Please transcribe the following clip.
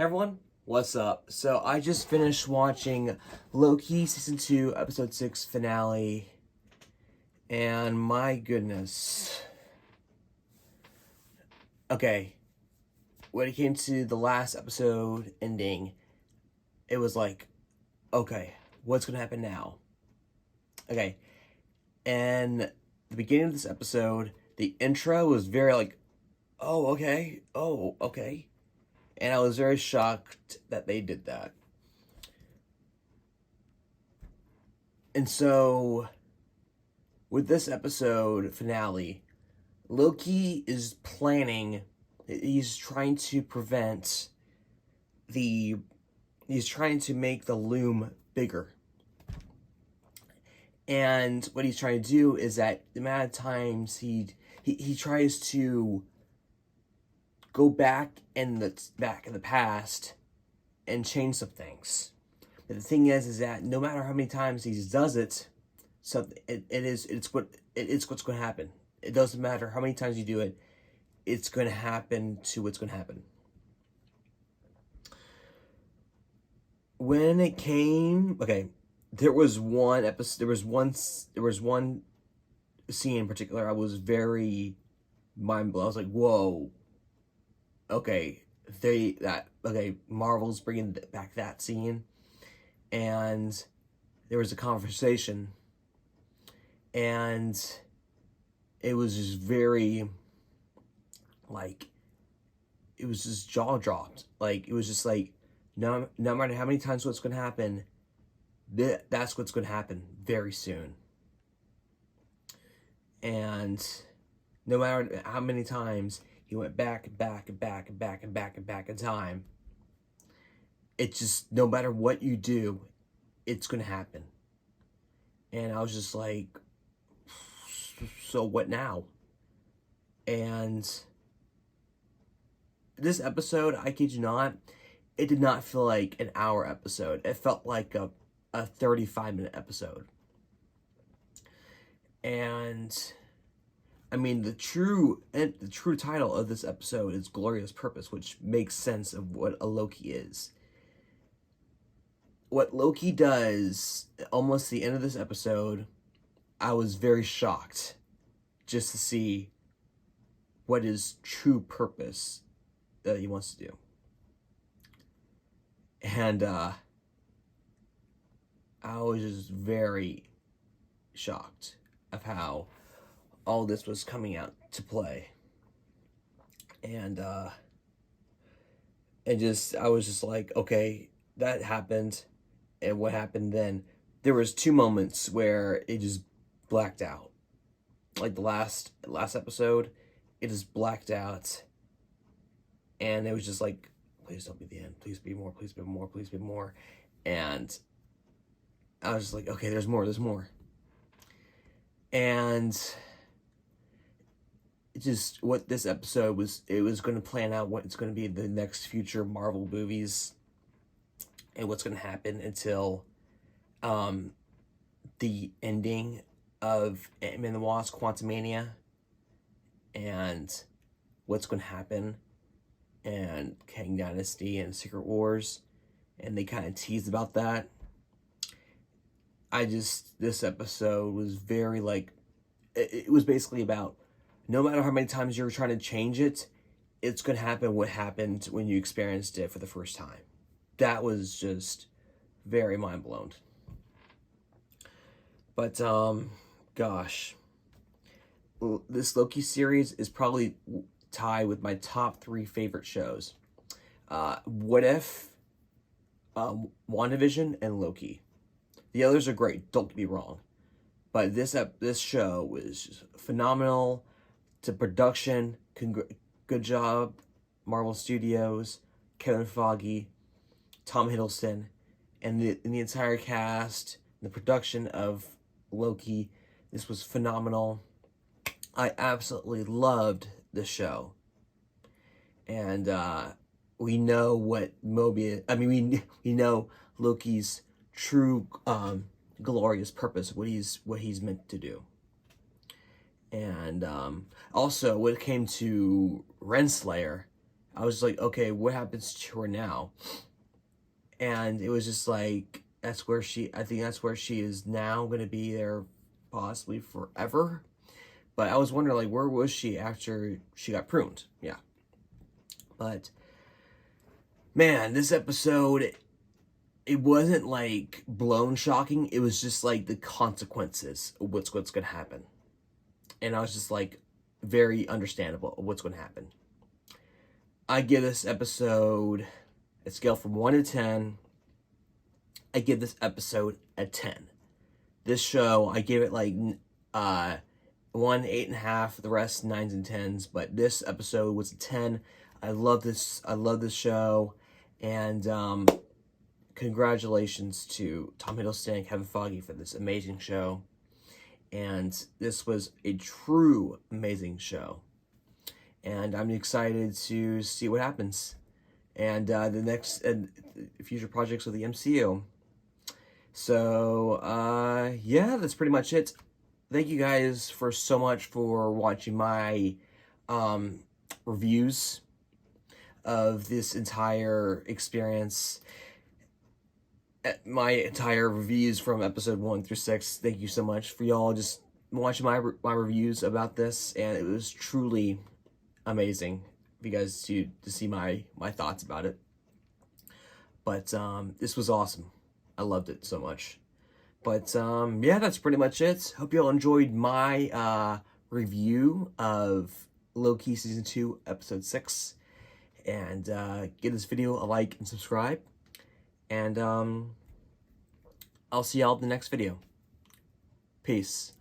Hey everyone, what's up? So I just finished watching Loki Season 2, Episode 6 finale, and my goodness. Okay, when it came to the last episode ending, it was like, okay, what's gonna happen now? Okay, and the beginning of this episode, the intro was very like, oh, okay. And I was very shocked that they did that. And so, with this episode finale, Loki is planning, he's trying to prevent he's trying to make the loom bigger. And what he's trying to do is that the amount of times he tries to go back in the past and change some things. But the thing is that no matter how many times he does it, so it's what's going to happen. It doesn't matter how many times you do it, it's going to happen to what's going to happen. When it came, okay, there was one episode, there was one scene in particular I was very mind blown. I was like, whoa, okay, Marvel's bringing back that scene, and there was a conversation, and it was just very, like, it was just jaw dropped. Like, it was just like, no matter how many times what's going to happen, that's what's going to happen very soon. And no matter how many times he went back in time, it's just, no matter what you do, it's going to happen. And I was just like, so what now? And this episode, I kid you not, it did not feel like an hour episode. It felt like a 35-minute episode. And I mean, the true title of this episode is Glorious Purpose, which makes sense of what a Loki is. What Loki does, almost the end of this episode, I was very shocked just to see what his true purpose that he wants to do. And I was just very shocked of how all this was coming out to play. And I was just like, okay, that happened. And what happened then? There was two moments where it just blacked out. Like the last episode, it just blacked out. And it was just like, please don't be the end. Please be more. Please be more. Please be more. And I was just like, okay, there's more. And just what this episode was, it was going to plan out what it's going to be the next future Marvel movies and what's going to happen until the ending of Ant-Man and the Wasp: Quantumania, and what's going to happen and Kang Dynasty and Secret Wars, and they kind of teased about that. This episode was very like, it was basically about, no matter how many times you're trying to change it, it's going to happen what happened when you experienced it for the first time. That was just very mind blown. But, gosh, this Loki series is probably tied with my top 3 favorite shows. What If, WandaVision, and Loki. The others are great, don't get me wrong. But this show was just phenomenal. To production, good job, Marvel Studios, Kevin Feige, Tom Hiddleston, and the entire cast, the production of Loki. This was phenomenal. I absolutely loved the show. And we know what we know Loki's true glorious purpose, what he's meant to do. And also, when it came to Renslayer, I was like, okay, what happens to her now? And it was just like, I think that's where she is now, going to be there possibly forever. But I was wondering, like, where was she after she got pruned? Yeah. But, man, this episode, it wasn't, like, blown shocking. It was just, like, the consequences of what's going to happen. And I was just, like, very understandable of what's going to happen. I give this episode a scale from 1 to 10. I give this episode a 10. This show, I give it, like, 1 8.5, the rest 9s and 10s, but this episode was a 10. I love this show, and congratulations to Tom Hiddleston and Kevin Feige for this amazing show. And this was a true amazing show, and I'm excited to see what happens and the next and future projects with the MCU. So yeah, that's pretty much it. Thank you guys for so much for watching my reviews of this entire experience. My entire reviews from episode 1 through 6. Thank you so much for y'all just watching my reviews about this, and it was truly amazing for you guys to see my thoughts about it. But this was awesome. I loved it so much. But yeah, that's pretty much it. Hope you all enjoyed my review of Loki Season 2, Episode 6. And give this video a like and subscribe. And I'll see y'all in the next video. Peace.